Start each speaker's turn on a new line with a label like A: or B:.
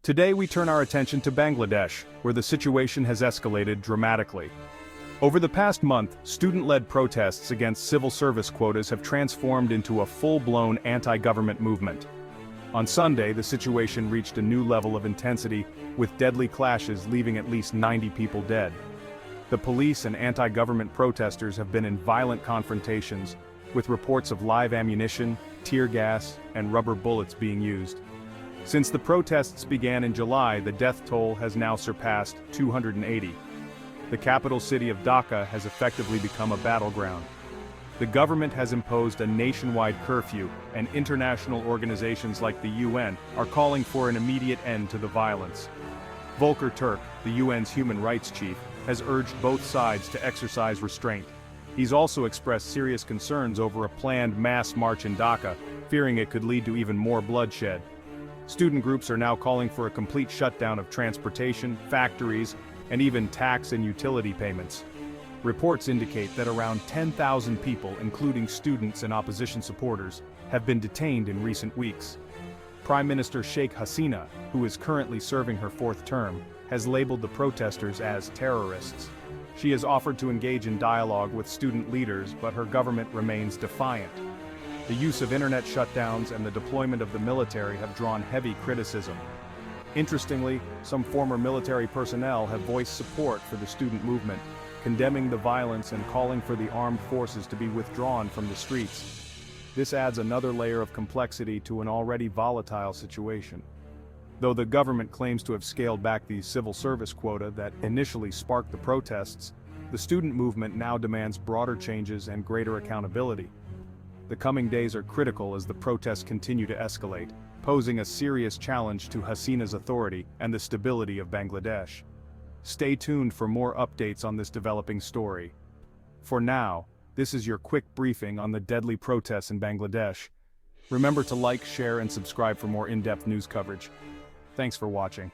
A: Today we turn our attention to Bangladesh, where the situation has escalated dramatically. Over the past month, student-led protests against civil service quotas have transformed into a full-blown anti-government movement. On Sunday, the situation reached a new level of intensity, with deadly clashes leaving at least 90 people dead. The police and anti-government protesters have been in violent confrontations, with reports of live ammunition, tear gas, and rubber bullets being used. Since the protests began in July, the death toll has now surpassed 280. The capital city of Dhaka has effectively become a battleground. The government has imposed a nationwide curfew, and international organizations like the UN are calling for an immediate end to the violence. Volker Turk, the UN's human rights chief, has urged both sides to exercise restraint. He's also expressed serious concerns over a planned mass march in Dhaka, fearing it could lead to even more bloodshed. Student groups are now calling for a complete shutdown of transportation, factories, and even tax and utility payments. Reports indicate that around 10,000 people, including students and opposition supporters, have been detained in recent weeks. Prime Minister Sheikh Hasina, who is currently serving her fourth term, has labeled the protesters as terrorists. She has offered to engage in dialogue with student leaders, but her government remains defiant. The use of internet shutdowns and the deployment of the military have drawn heavy criticism. Interestingly, some former military personnel have voiced support for the student movement, condemning the violence and calling for the armed forces to be withdrawn from the streets. This adds another layer of complexity to an already volatile situation. Though the government claims to have scaled back the civil service quota that initially sparked the protests, the student movement now demands broader changes and greater accountability. The coming days are critical as the protests continue to escalate, posing a serious challenge to Hasina's authority and the stability of Bangladesh. Stay tuned for more updates on this developing story. For now, this is your quick briefing on the deadly protests in Bangladesh. Remember to like, share, and subscribe for more in-depth news coverage. Thanks for watching.